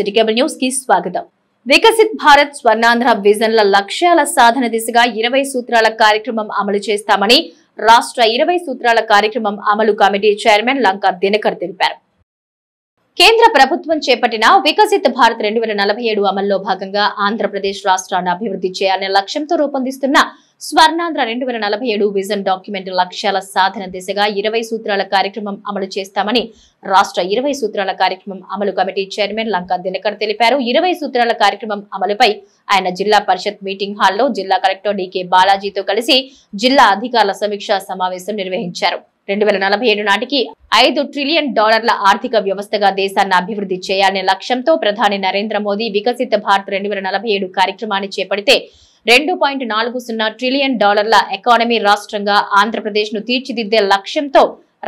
City cable news కి స్వాగతం. వికసిత్ భారత్ స్వర్ణాంధ్ర విజన్ల లక్ష్యాల సాధన దిశగా 20 సూత్రాల కార్యక్రమం అమలు చేస్తామని రాష్ట్ర 20 సూత్రాల కార్యక్రమం అమలు కమిటీ చైర్మన్ లంకా దినకర్ తెలిపారు. కేంద్ర ప్రభుత్వం చేపట్టిన వికసిత్ భారత్ 2047 అమల్లో భాగంగా ఆంధ్రప్రదేశ్ రాష్ట్రాన్ని అభివృద్ధి చేయాలనే లక్ష్యంతో రూపొందిస్తున్న స్వర్ణాంధ్ర 2047 విజన్ డాక్యుమెంట్ లక్ష్యాల సాధన దిశగా 20 సూత్రాల కార్యక్రమం అమలు చేస్తామని రాష్ట్ర 20 సూత్రాల కార్యక్రమం అమలు కమిటీ చైర్మన్ లంకా దినకర్ తెలిపారు. 20 సూత్రాల కార్యక్రమం అమలుపై ఆయన జిల్లా పరిషత్ మీటింగ్ హాల్లో జిల్లా కలెక్టర్ డికే బాలాజీతో కలిసి జిల్లా అధికారుల సమీక్షా సమావేశం నిర్వహించారు. 2047 నాటికి $5 ట్రిలియన్ ఆర్థిక వ్యవస్థగా దేశాన్ని అభివృద్ధి చేయాలనే లక్ష్యంతో ప్రధాని నరేంద్ర మోదీ వికసిత భారత్ 2047 కార్యక్రమాన్ని చేపడితే $2.40 ట్రిలియన్ ఎకానమీ రాష్ట్రంగా ఆంధ్రప్రదేశ్ ను తీర్చిదిద్దే లక్ష్యంతో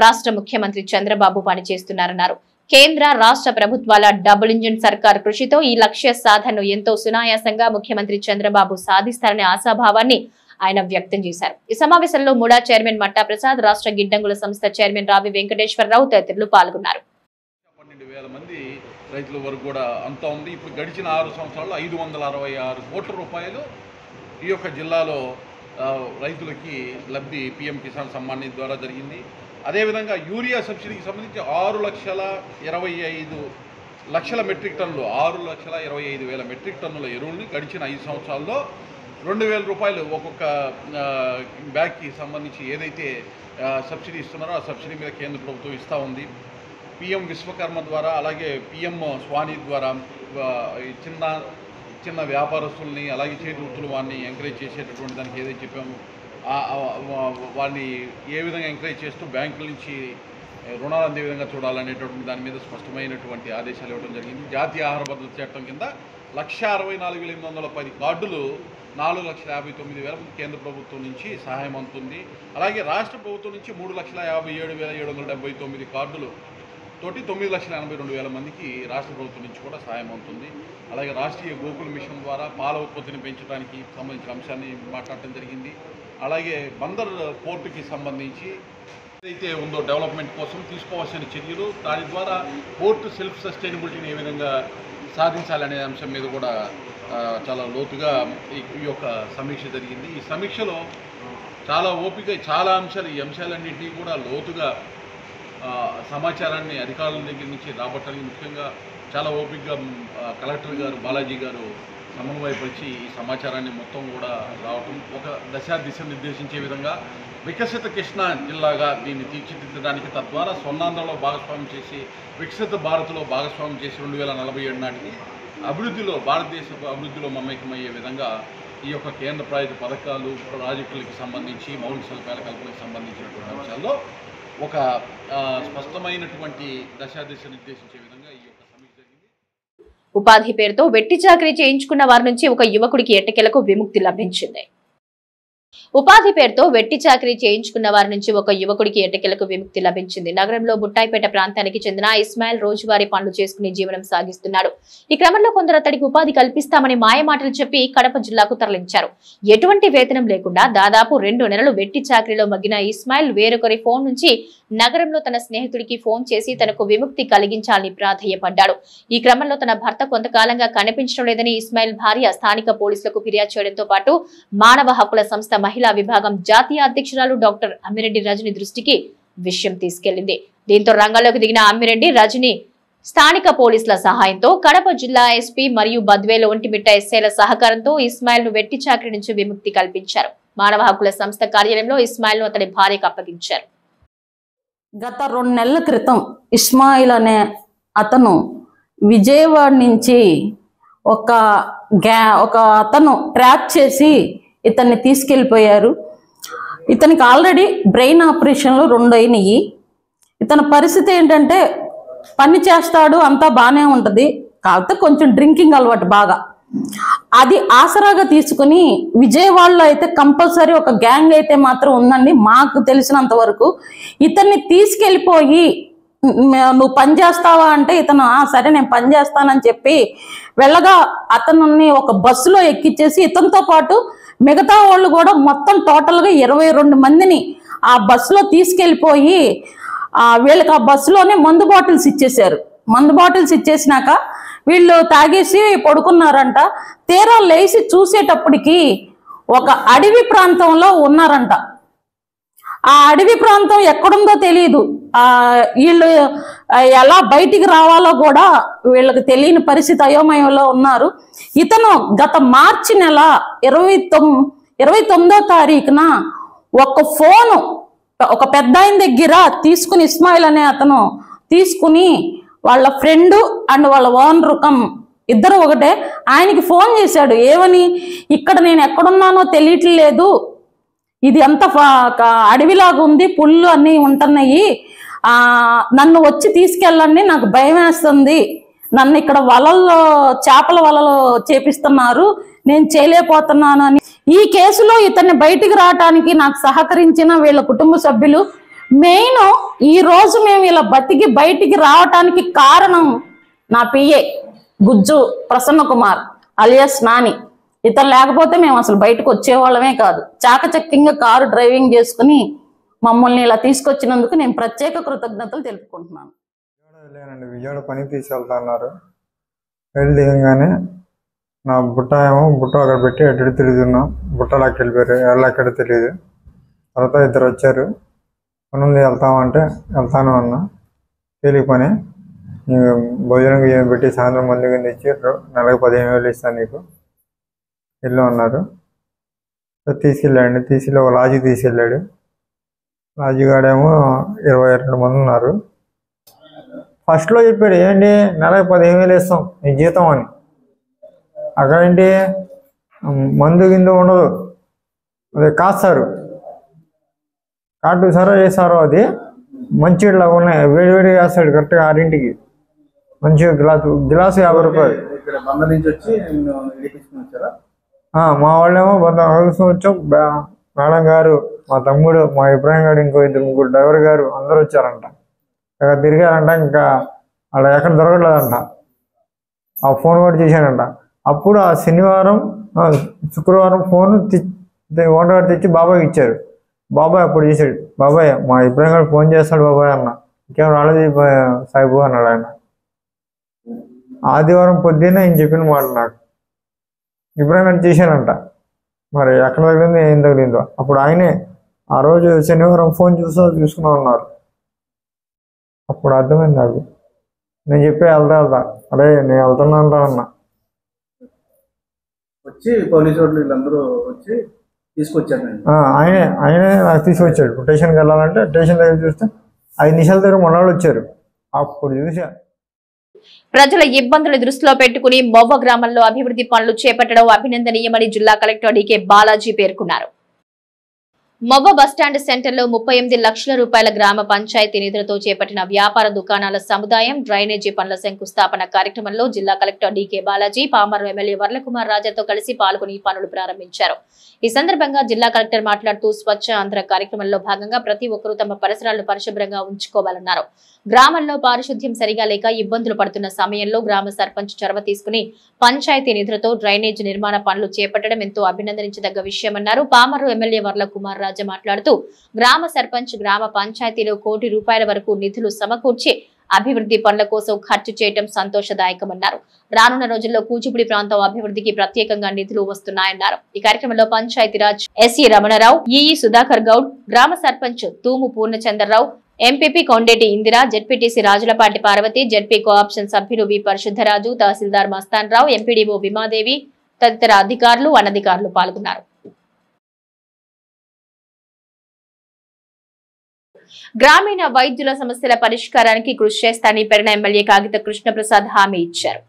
రాష్ట్ర ముఖ్యమంత్రి చంద్రబాబు పనిచేస్తున్నారన్నారు. కేంద్ర రాష్ట్ర ప్రభుత్వాల డబుల్ ఇంజిన్ సర్కార్ కృషితో ఈ లక్ష్య సాధనను ఎంతో సునాయాసంగా ముఖ్యమంత్రి చంద్రబాబు సాధిస్తారనే ఆశాభావాన్ని ఆయన వ్యక్తం చేశారు. ఈ సమావేశంలో ముడా చైర్మన్ మట్టా ప్రసాద్, రాష్ట్ర గిడ్డంగుల సంస్థ చైర్మన్ రావి వెంకటేశ్వరరావు తదితరులు పాల్గొన్నారు. 12,000 మంది రైతుల వరకు కూడా అంతా ఉంది. ఇప్పుడు గడిచిన 6 సంవత్సరాల్లో 566 కోట్ల రూపాయలు ఈ యొక్క జిల్లాలో రైతులకి లబ్ధి పీఎం కిసాన్ సమ్మాన్ నిధి ద్వారా జరిగింది. అదేవిధంగా యూరియా సబ్సిడీకి సంబంధించి 6,25,00,000 మెట్రిక్ టన్నులు 6,25,000 మెట్రిక్ టన్నుల ఎరువుల్ని గడిచిన 5 సంవత్సరాల్లో 2,000 రూపాయలు ఒక్కొక్క బ్యాగ్కి సంబంధించి ఏదైతే సబ్సిడీ ఇస్తున్నారో ఆ సబ్సిడీ మీద కేంద్ర ప్రభుత్వం ఇస్తూ ఉంది. పిఎం విశ్వకర్మ ద్వారా అలాగే పిఎం స్వాని ద్వారా చిన్న వ్యాపారస్తుల్ని అలాగే చేతి వృత్తులు వారిని ఎంకరేజ్ చేసేటటువంటి దానికి ఏదైతే చెప్పామో వారిని ఏ విధంగా ఎంకరేజ్ చేస్తూ బ్యాంకుల నుంచి రుణాలు అందే విధంగా చూడాలనేటటువంటి దాని మీద స్పష్టమైనటువంటి ఆదేశాలు ఇవ్వడం జరిగింది. జాతీయ ఆహార భద్రత చట్టం కింద 1,64,810 కార్డులు 4,59,000 కేంద్ర ప్రభుత్వం నుంచి సహాయం అందుతుంది. అలాగే రాష్ట్ర ప్రభుత్వం నుంచి 3,57,779 కార్డులు తోటి 9,82,000 మందికి రాష్ట్ర ప్రభుత్వం నుంచి కూడా సహాయం అవుతుంది. అలాగే రాష్ట్రీయ గోకుల్ మిషన్ ద్వారా పాల ఉత్పత్తిని పెంచడానికి సంబంధించిన అంశాన్ని మాట్లాడటం జరిగింది. అలాగే బందర్ పోర్టుకి సంబంధించి ఏదైతే ఉందో డెవలప్మెంట్ కోసం తీసుకోవాల్సిన చర్యలు, దాని ద్వారా పోర్టు సెల్ఫ్ సస్టైనబిలిటీని ఏ విధంగా సాధించాలనే అంశం మీద కూడా చాలా లోతుగా ఈ యొక్క సమీక్ష జరిగింది. ఈ సమీక్షలో చాలా ఓపిక చాలా అంశాలు, ఈ అంశాలన్నింటినీ కూడా లోతుగా సమాచారాన్ని అధికారుల దగ్గర నుంచి రాబట్టడానికి ముఖ్యంగా చాలా ఓపికగా కలెక్టర్ గారు బాలాజీ గారు సమన్వయపరిచి ఈ సమాచారాన్ని మొత్తం కూడా రావటం, ఒక దిశ నిర్దేశించే విధంగా వికసిత కృష్ణా జిల్లాగా దీన్ని తీర్చిదిద్దడానికి, తద్వారా స్వర్ణాంధ్రలో భాగస్వామ్యం చేసి వికసిత భారత్లో భాగస్వామ్యం చేసి 2047 నాటికి భారతదేశ అభివృద్ధిలో మమేకమయ్యే విధంగా ఈ యొక్క కేంద్ర ప్రాయోజిత పథకాలు ప్రాజెక్టులకు సంబంధించి మౌలిక సదుపాయాల కల్పనకు సంబంధించినటువంటి అంశాల్లో ఒక స్పష్టమైనటువంటి దిశ నిర్దేశించే విధంగా ఈ యొక్క సమీక్ష జరిగింది. ఉపాధి పేరుతో వెట్టి చాకరీ చేయించుకున్న వారి నుంచి ఒక యువకుడికి ఎట్టకేలకు విముక్తి లభించింది. ఉపాధి పేరుతో వెట్టి చాకరీ చేయించుకున్న వారి నుంచి ఒక యువకుడికి ఎట్టకేలకు విముక్తి లభించింది. నగరంలో బుట్టాయిపేట ప్రాంతానికి చెందిన ఇస్మాయిల్ రోజువారీ పనులు చేసుకుని జీవనం సాగిస్తున్నాడు. ఈ క్రమంలో కొందరు అతడికి ఉపాధి కల్పిస్తామని మాయమాటలు చెప్పి కడప జిల్లాకు తరలించారు. ఎటువంటి వేతనం లేకుండా దాదాపు 2 నెలలు వెట్టి చాకరీలో మగ్గిన ఇస్మాయిల్ వేరొకరి ఫోన్ నుంచి నగరంలో తన స్నేహితుడికి ఫోన్ చేసి తనకు విముక్తి కలిగించాలని ప్రాధేయపడ్డాడు. ఈ క్రమంలో తన భర్త కొంతకాలంగా కనిపించడం లేదని ఇస్మాయిల్ భార్య స్థానిక పోలీసులకు ఫిర్యాదు చేయడంతో పాటు మానవ హక్కుల సంస్థ మహిళా విభాగం జాతీయ అధ్యక్షురాలు డాక్టర్ అమ్మిరెడ్డి రజని దృష్టికి విషయం తీసుకెళ్లింది. దీంతో రంగంలోకి దిగిన అమ్మిరెడ్డి రజని స్థానిక పోలీసుల సహాయంతో కడప జిల్లా ఎస్పీ మరియు బద్వేలు ఒంటిమిట్ట ఎస్ఐల సహకారంతో ఇస్మాయిల్ ను వెట్టి చాకరీ నుంచి విముక్తి కల్పించారు. మానవ హక్కుల సంస్థ కార్యాలయంలో ఇస్మాయిల్ ను అతని భార్యకు అప్పగించారు. గత 2 నెలల క్రితం ఇస్మాయిల్ అనే అతను విజయవాడ నుంచి ఒక అతను ట్రాప్ చేసి ఇతన్ని తీసుకెళ్ళిపోయారు. ఇతనికి ఆల్రెడీ బ్రెయిన్ ఆపరేషన్లు 2 అయినాయి. ఇతని పరిస్థితి ఏంటంటే పని చేస్తాడు, అంతా బాగానే ఉంటుంది, కాకపోతే కొంచెం డ్రింకింగ్ అలవాటు బాగా. అది ఆసరాగా తీసుకుని విజయవాడలో అయితే కంపల్సరీ ఒక గ్యాంగ్ అయితే మాత్రం ఉందండి మాకు తెలిసినంత వరకు. ఇతన్ని తీసుకెళ్ళిపోయి నువ్వు పని చేస్తావా అంటే ఇతను సరే నేను పని చేస్తానని చెప్పి వెళ్ళగా అతన్ని ఒక బస్సులో ఎక్కించేసి ఇతనితో పాటు మిగతా వాళ్ళు కూడా మొత్తం టోటల్గా 22 మందిని ఆ బస్సులో తీసుకెళ్ళిపోయి వీళ్ళకి ఆ బస్సులోనే మందు బాటిల్స్ ఇచ్చేశారు. మందు బాటిల్స్ ఇచ్చేసినాక వీళ్ళు తాగేసి పడుకున్నారంట. తీరా లేచి చూసేటప్పటికి ఒక అడవి ప్రాంతంలో ఉన్నారంట. ఆ అడవి ప్రాంతం ఎక్కడుందో తెలియదు. వీళ్ళు ఎలా బయటికి రావాలో కూడా వీళ్ళకి తెలియని పరిస్థితి, అయోమయంలో ఉన్నారు. ఇతను గత మార్చి నెల 29వ తారీఖున ఒక ఫోను ఒక పెద్ద ఆయన దగ్గర తీసుకుని, ఇస్మాయిల్ అనే అతను తీసుకుని వాళ్ళ ఫ్రెండ్ అండ్ వాళ్ళ ఓనర్ ఇద్దరు ఒకటే, ఆయనకి ఫోన్ చేశాడు. ఏమని, ఇక్కడ నేను ఎక్కడున్నానో తెలియట్లేదు, ఇది అంత అడవిలాగా ఉంది, పుళ్ళు అన్నీ ఉంటున్నాయి, నన్ను వచ్చి తీసుకెళ్ళండి, నాకు భయం వేస్తుంది, నన్ను ఇక్కడ వలల్లో చేపల వలలు చేపిస్తున్నారు, నేను చేయలేకపోతున్నాను అని. ఈ కేసులో ఇతన్ని బయటికి రావటానికి నాకు సహకరించిన వీళ్ళ కుటుంబ సభ్యులు. మెయిన్ ఈ రోజు మేము ఇలా బతికి బయటికి రావటానికి కారణం నా పిఏ గుజ్జు ప్రసన్న కుమార్ అలియాస్ నాని. ఇతను లేకపోతే మేము అసలు బయటకు వచ్చేవాళ్ళమే కాదు. చాకచక్యంగా కారు డ్రైవింగ్ చేసుకుని మమ్మల్ని ఇలా తీసుకొచ్చినందుకు నేను ప్రత్యేక కృతజ్ఞతలు తెలుపుకుంటున్నాను. లేనండి, విజయవాడ పని తీసుకెళ్తా అన్నారు. వెళ్ళి దిగంగానే నా బుట్ట అక్కడ పెట్టి ఎటు తిరుగుతున్నాం, బుట్టలోకి వెళ్ళిపోయారు, ఎక్కడో తెలియదు. తర్వాత ఇద్దరు వచ్చారు, పనులు వెళ్తామంటే వెళ్తాను అన్నా. తేలిక పని, భోజనం పెట్టి సాయంత్రం మంది కింద ఇచ్చి నెలకు 15,000 ఇస్తాను నీకు వెళ్ళు అన్నారు. తీసుకెళ్ళి ఒక లాడ్జికి తీసుకెళ్ళాడు. లాడ్జిగాడేమో 22 మంది ఉన్నారు. ఫస్ట్లో చెప్పాడు, ఏంటి నెలకు 15,000 ఇస్తాం నీ జీతం అని. అక్కడేంటి మందు కింద ఉండదు, అది కాస్తారు, కాటు సరో చేస్తారో అది మంచిగా ఉన్నాయి, వేడివేడి వేస్తాడు కరెక్ట్గా 6ంటికి. మంచిగా గిలాసు 50 రూపాయలు. మా వాళ్ళేమో వచ్చాం, మేడం గారు, మా తమ్ముడు, మా ఇబ్రాహిం గారు, ఇంకో 2-3 డ్రైవర్ గారు అందరూ వచ్చారంట. ఇక్కడ తిరిగారంట, ఇంకా అలా ఎక్కడ దొరకలేదంట. ఆ ఫోన్ కూడా చేశానంట. అప్పుడు ఆ శుక్రవారం ఫోన్ ఓనర్ గారు తెచ్చి బాబాయ్ ఇచ్చారు. బాబాయ్ అప్పుడు చేశాడు, బాబాయ్ మా ఇబ్రాహిం గారు ఫోన్ చేస్తాడు బాబాయ్ అన్న. ఇంకేం రాలేదు సాయిబు అన్నాడు ఆయన. ఆదివారం పొద్దున్నే ఆయన చెప్పిన మాట నాకు ఇబ్రాహిం గారు చేశానంట. మరి ఎక్కడ తగిలిందో ఏం తగిలిందో. అప్పుడు ఆయనే ఆ రోజు శనివారం ఫోన్ చూసుకున్నా ఉన్నారు. అప్పుడు అర్థమైంది నాకు. నేను చెప్పే వెళ్తా అరే నేను వెళ్తున్నా అన్నా. వచ్చి పోలీసు వాళ్ళు వీళ్ళందరూ వచ్చి తీసుకొచ్చారు. ఆయనే నాకు తీసుకొచ్చాడు. స్టేషన్కి వెళ్ళాలంటే స్టేషన్ దగ్గర చూస్తే 5 నిమిషాల దగ్గర మొన్నవాళ్ళు వచ్చారు. అప్పుడు చూసా. ప్రజల ఇబ్బందులు దృష్టిలో పెట్టుకుని మొవ్వ గ్రామంలో అభివృద్ధి పనులు చేపట్టడం అభినందనీయమని జిల్లా కలెక్టర్ డీకే బాలాజీ పేర్కొన్నారు. మొవ్వ బస్టాండ్ సెంటర్లో 38 లక్షల రూపాయల గ్రామ పంచాయతీ నిధులతో చేపట్టిన వ్యాపార దుకాణాల సముదాయం డ్రైనేజీ పనుల శంకుస్థాపన కార్యక్రమంలో జిల్లా collector DK Balaji Pamuru MLA Varlakumar రాజాతో కలిసి పాల్గొని పనులు ప్రారంభించారు. ఈ సందర్భంగా జిల్లా కలెక్టర్ మాట్లాడుతూ స్వచ్ఛ ఆంధ్ర కార్యక్రమంలో భాగంగా ప్రతి ఒక్కరూ తమ పరిసరాలను పరిశుభ్రంగా ఉంచుకోవాలన్నారు. గ్రామంలో పారిశుద్ధ్యం సరిగా లేక ఇబ్బందులు పడుతున్న సమయంలో గ్రామ సర్పంచ్ చొరవ తీసుకుని పంచాయతీ నిధులతో డ్రైనేజ్ నిర్మాణ పనులు చేపట్టడం ఎంతో అభినందించదగ్గ విషయమన్నారు. పామరు ఎమ్మెల్యే వర్లకుమార్ రాజా మాట్లాడుతూ గ్రామ సర్పంచ్ గ్రామ పంచాయతీలో ₹1 కోటి వరకు నిధులు సమకూర్చి అభివృద్ధి పనుల కోసం ఖర్చు చేయడం సంతోషదాయకమన్నారు. రానున్న రోజుల్లో కూచిపూడి ప్రాంతం అభివృద్ధికి ప్రత్యేకంగా నిధులు వస్తున్నాయన్నారు. ఈ కార్యక్రమంలో పంచాయతీరాజ్ ఎస్ఈ రమణరావు, ఈఈ సుధాకర్ గౌడ్, గ్రామ sarpanch Tumu Purnachandra Rao, MPP Kondeti Indira, ZPTC Rajulapati Parvathi, ZP cooption సభ్యులు వి పరిశుద్ధరాజు, తహసీల్దార్ మస్తాన్ రావు, ఎంపీడీఓ విమాదేవి తదితర అధికారులు, అనధికారులు పాల్గొన్నారు. గ్రామీణ వైద్యుల సమస్యల పరిష్కారానికి కృషి చేస్తానని పెడన ఎమ్మెల్యే కాగిత కృష్ణప్రసాద్ హామీ ఇచ్చారు.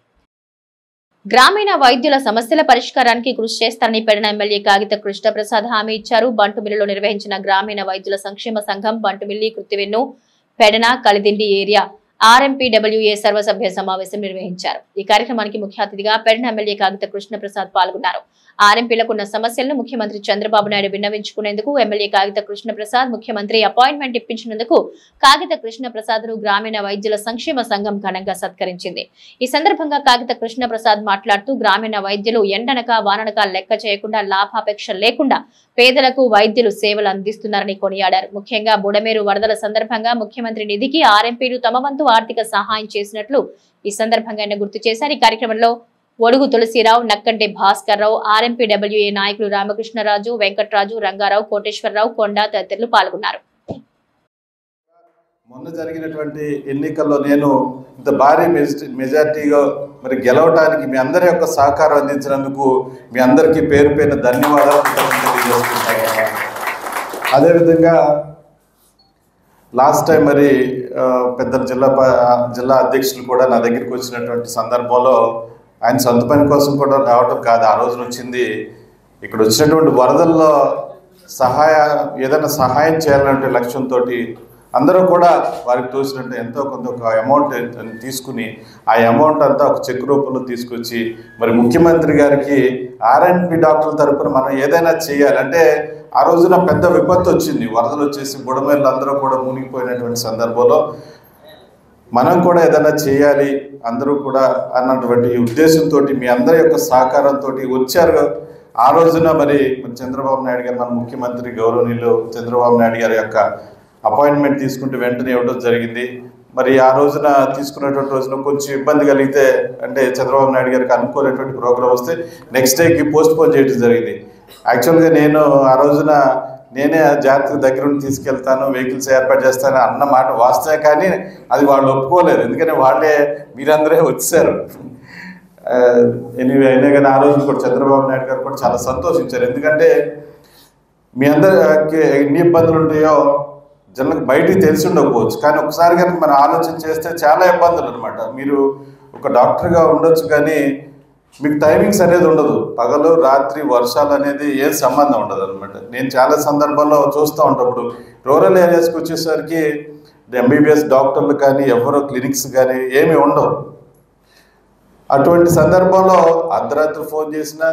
గ్రామీణ వైద్యుల సమస్యల పరిష్కారానికి కృషి చేస్తానని పెడన ఎమ్మెల్యే కాగిత కృష్ణప్రసాద్ హామీ ఇచ్చారు. బంటుమిల్లిలో నిర్వహించిన గ్రామీణ వైద్యుల సంక్షేమ సంఘం బంటుమిల్లి, కృత్తివెన్ను, పెడన, కలిదిండి ఏరియా RMPWA సర్వసభ్య సమావేశం నిర్వహించారు. ఈ కార్యక్రమానికి ముఖ్య అతిథిగా పెడన ఎమ్మెల్యే కాగిత కృష్ణప్రసాద్ పాల్గొన్నారు. ఆర్ఎంపీలకు ఉన్న సమస్యలను ముఖ్యమంత్రి చంద్రబాబు నాయుడు విన్నవించుకునేందుకు ఎమ్మెల్యే కాగిత కృష్ణప్రసాద్ ముఖ్యమంత్రి అపాయింట్మెంట్ ఇప్పించినందుకు కాగిత కృష్ణప్రసాద్ ను గ్రామీణ వైద్యుల సంక్షేమ సంఘం ఘనంగా సత్కరించింది. ఈ సందర్భంగా కాగిత కృష్ణప్రసాద్ మాట్లాడుతూ గ్రామీణ వైద్యులు ఎండనక వాననక లెక్క చేయకుండా లాభాపేక్ష లేకుండా పేదలకు వైద్యులు సేవలు అందిస్తున్నారని కొనియాడారు. ముఖ్యంగా బుడమేరు వరదల సందర్భంగా ముఖ్యమంత్రి నిధికి ఆర్ఎంపీలు తమ వంతు ఆర్థిక సహాయం చేసినట్లు ఈ సందర్భంగా ఆయన గుర్తు చేశారు. ఈ కార్యక్రమంలో ఒడుగు తులసిరావు, నక్కంటి భాస్కర్ రావు, ఆర్ఎంపీడబ్ల్యూఏ నాయకులు రామకృష్ణరాజు, వెంకట్రాజు, రంగారావు, కోటేశ్వరరావు, కొండ తదితరులు పాల్గొన్నారు. మొన్న జరిగినటువంటి ఎన్నికల్లో నేను ఇంత భారీ మెజార్టీగా మరి గెలవడానికి మీ అందరి యొక్క సహకారం అందించినందుకు మీ అందరికీ పేరు పేరున ధన్యవాదాలు తెలియజేస్తున్నాను. అదేవిధంగా లాస్ట్ టైం మరి పెద్ద జిల్లా అధ్యక్షులు కూడా నా దగ్గరికి వచ్చినటువంటి సందర్భంలో ఆయన సొంత పని కోసం కూడా రావటం కాదు, ఆ రోజున వచ్చింది ఇక్కడ వచ్చినటువంటి వరదల్లో ఏదైనా సహాయం చేయాలంటే లక్ష్యంతో అందరూ కూడా వారికి తోచినట్టు ఎంతో కొంత ఒక అమౌంట్ తీసుకుని ఆ అమౌంట్ అంతా ఒక చెక్ రూపంలో తీసుకొచ్చి మరి ముఖ్యమంత్రి గారికి ఆర్ఎంపీ డాక్టర్ల తరపున మనం ఏదైనా చేయాలంటే ఆ రోజున పెద్ద విపత్తు వచ్చింది, వరదలు వచ్చేసి బుడమేళ్ళు అందరూ కూడా మునిగిపోయినటువంటి సందర్భంలో మనం కూడా ఏదైనా చేయాలి అందరూ కూడా అన్నటువంటి ఉద్దేశంతో మీ అందరి యొక్క సహకారంతో వచ్చారు. ఆ రోజున మరి చంద్రబాబు నాయుడు గారు మన ముఖ్యమంత్రి గౌరవనీయులు చంద్రబాబు నాయుడు గారి యొక్క అపాయింట్మెంట్ తీసుకుంటే వెంటనే ఇవ్వడం జరిగింది. మరి ఆ రోజున తీసుకున్నటువంటి రోజున కొంచెం ఇబ్బంది కలిగితే అంటే చంద్రబాబు నాయుడు గారికి అనుకోలేటువంటి ప్రోగ్రాం వస్తే నెక్స్ట్ డేకి పోస్ట్ పోన్ చేయడం జరిగింది. యాక్చువల్గా నేను ఆ రోజున నేనే జాతర దగ్గర నుండి తీసుకెళ్తాను, వెహికల్స్ ఏర్పాటు చేస్తాను అన్న మాట వాస్తవే, కానీ అది వాళ్ళు ఒప్పుకోలేదు. ఎందుకంటే వాళ్ళే మీరందరే వచ్చారు. ఎనీవే అయినా కానీ ఆ రోజు కూడా చంద్రబాబు నాయుడు గారు కూడా చాలా సంతోషించారు. ఎందుకంటే మీ అందరికి ఎన్ని ఇబ్బందులు ఉంటాయో జనలకు బయటికి తెలిసి ఉండకపోవచ్చు, కానీ ఒకసారి కనుక మనం ఆలోచన చేస్తే చాలా ఇబ్బందులు అనమాట. మీరు ఒక డాక్టర్గా ఉండొచ్చు కానీ మీకు టైమింగ్స్ అనేది ఉండదు, పగలు రాత్రి వర్షాలు అనేది ఏం సంబంధం ఉండదు అనమాట. నేను చాలా సందర్భాల్లో చూస్తూ ఉంటాప్పుడు రూరల్ ఏరియాస్కి వచ్చేసరికి ఎంబీబీఎస్ డాక్టర్లు కానీ ఎవరో క్లినిక్స్ కానీ ఏమీ ఉండవు. అటువంటి సందర్భంలో అర్ధరాత్రి ఫోన్ చేసినా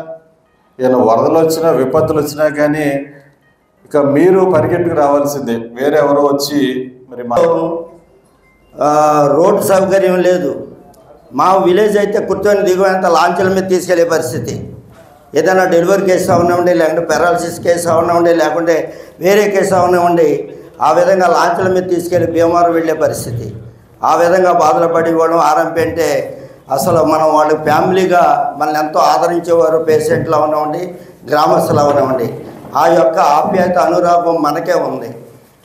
ఏమైనా వరదలు వచ్చినా విపత్తులు వచ్చినా కానీ ఇక మీరు పరిగెట్టుకు రావాల్సిందే, వేరే ఎవరో వచ్చి మరి రోడ్డు సౌకర్యం లేదు. మా విలేజ్ అయితే కూర్చొని దిగువంత లాంచీల మీద తీసుకెళ్లే పరిస్థితి. ఏదైనా డెలివరీ కేసు అవనివ్వండి, లేకుంటే పెరాలసిస్ కేసు అవనివ్వండి, లేకుంటే వేరే కేసు అవనివ్వండి, ఆ విధంగా లాంచీల మీద తీసుకెళ్లి భీమవరం వెళ్ళే పరిస్థితి. ఆ విధంగా బాధలు పడేవాళ్ళం. ఆర్ఎంపీ అంటే అసలు మనం వాళ్ళ ఫ్యామిలీగా మనల్ని ఎంతో ఆదరించేవారు. పేషెంట్లు అవనివ్వండి, గ్రామస్తులు అవనివ్వండి, ఆ యొక్క ఆప్యాయత అనురాగం మనకే ఉంది.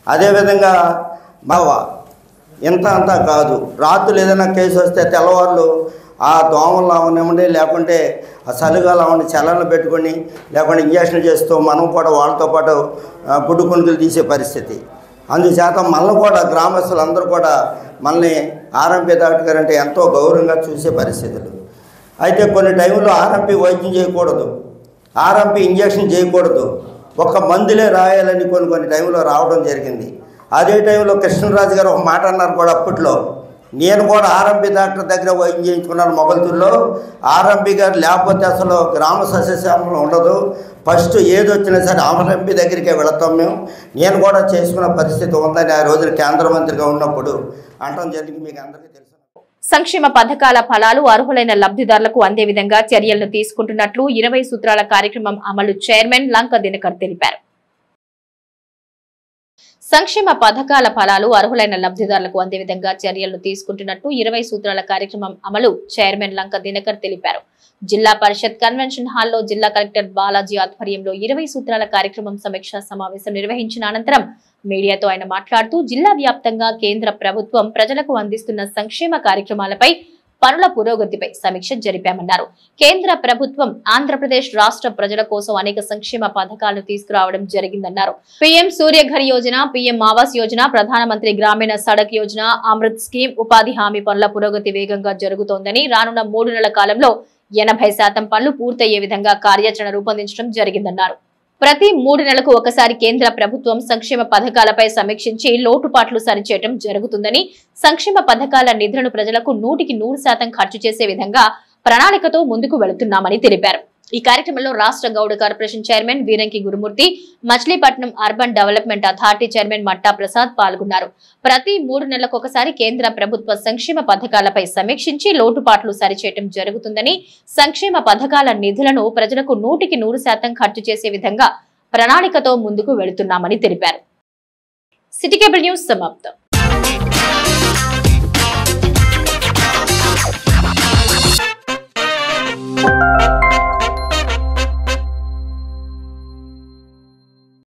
అదేవిధంగా ఇంత అంతా కాదు, రాత్రులు ఏదైనా కేసు వస్తే తెల్లవాళ్ళు ఆ దోమలు అవనివ్వండి, లేకుంటే ఆ చలిగాలు అవన్నీ చల్లలు పెట్టుకొని లేకుంటే ఇంజక్షన్లు చేస్తూ మనం కూడా వాళ్ళతో పాటు గుడ్డు కొనుగోలు తీసే పరిస్థితి. అందుచేత మనల్ని కూడా గ్రామస్తులు అందరూ కూడా మనల్ని ఆర్ఎంపీ డాక్టర్ గారు అంటే ఎంతో గౌరవంగా చూసే పరిస్థితులు. అయితే కొన్ని టైంలో ఆర్ఎంపీ వైద్యం చేయకూడదు, ఆర్ఎంపీ ఇంజక్షన్ చేయకూడదు, ఒక మందులే రాయాలని కొన్ని టైంలో రావడం జరిగింది. అదే టైంలో కృష్ణరాజు గారు ఒక మాట అన్నారు కూడా అప్పట్లో. నేను కూడా ఆర్ఎంపీ డాక్టర్ దగ్గర వైద్యం చేయించుకున్నాను మొగల్తూరులో. ఆర్ఎంపీ గారు లేకపోతే అసలు గ్రామ సస్యశ్యామలం ఉండదు, ఫస్ట్ ఏది వచ్చినా సరే ఆర్ఎంపీ దగ్గరికే వెళతాం మేము. నేను కూడా చేసుకున్న పరిస్థితి ఉందని ఆ రోజున కేంద్ర మంత్రిగా ఉన్నప్పుడు అంటం జరిగింది. మీకు అందరికీ తెలుసు. సంక్షేమ పథకాల ఫలాలు అర్హులైన లబ్ధిదారులకు అందే విధంగా చర్యలను తీసుకుంటున్నట్లు 20 సూత్రాల కార్యక్రమం అమలు చైర్మన్ లంక దినకర్ తెలిపారు. సంక్షేమ పథకాల ఫలాలు అర్హులైన లబ్ధిదారులకు అందే విధంగా చర్యలను తీసుకుంటున్నట్టు 20 సూత్రాల కార్యక్రమం అమలు చైర్మన్ లంక దినకర్ తెలిపారు. జిల్లా పరిషత్ కన్వెన్షన్ హాల్లో జిల్లా కలెక్టర్ బాలాజీ ఆధ్వర్యంలో 20 సూత్రాల కార్యక్రమం సమీక్షా సమావేశం నిర్వహించిన అనంతరం మీడియాతో ఆయన మాట్లాడుతూ జిల్లా వ్యాప్తంగా కేంద్ర ప్రభుత్వం ప్రజలకు అందిస్తున్న సంక్షేమ కార్యక్రమాలపై పనుల పురోగతిపై సమీక్ష జరిపామన్నారు. కేంద్ర ప్రభుత్వం ఆంధ్రప్రదేశ్ రాష్ట్ర ప్రజల కోసం అనేక సంక్షేమ పథకాలను తీసుకురావడం జరిగిందన్నారు. పీఎం సూర్యఘర్ యోజన, పీఎం ఆవాస్ యోజన, ప్రధానమంత్రి గ్రామీణ సడక్ యోజన, అమృత్ స్కీమ్, ఉపాధి హామీ పనుల పురోగతి వేగంగా జరుగుతోందని, రానున్న 3 నెలల కాలంలో 80% పనులు పూర్తయ్యే విధంగా కార్యాచరణ రూపొందించడం జరిగిందన్నారు. ప్రతి 3 నెలలకు ఒకసారి కేంద్ర ప్రభుత్వం సంక్షేమ పథకాలపై సమీక్షించి లోటుపాట్లు సరిచేయడం జరుగుతుందని, సంక్షేమ పథకాల నిధులను ప్రజలకు 100% ఖర్చు చేసే విధంగా ప్రణాళికతో ముందుకు వెళుతున్నామని తెలిపారు. ఈ కార్యక్రమంలో రాష్ట్ర Gowda corporation chairman Veeranki Gurumurthy, Machilipatnam urban development authority chairman Matta Prasad పాల్గొన్నారు. ప్రతి 3 నెలలకొకసారి కేంద్ర ప్రభుత్వ సంక్షేమ పథకాలపై సమీక్షించి లోటుపాట్లు సరిచేయడం జరుగుతుందని, సంక్షేమ పథకాల నిధులను ప్రజలకు 100% ఖర్చు చేసే విధంగా ప్రణాళికతో ముందుకు వెళుతున్నామని తెలిపారు. సిటీ కేబుల్ న్యూస్ సమాప్తం.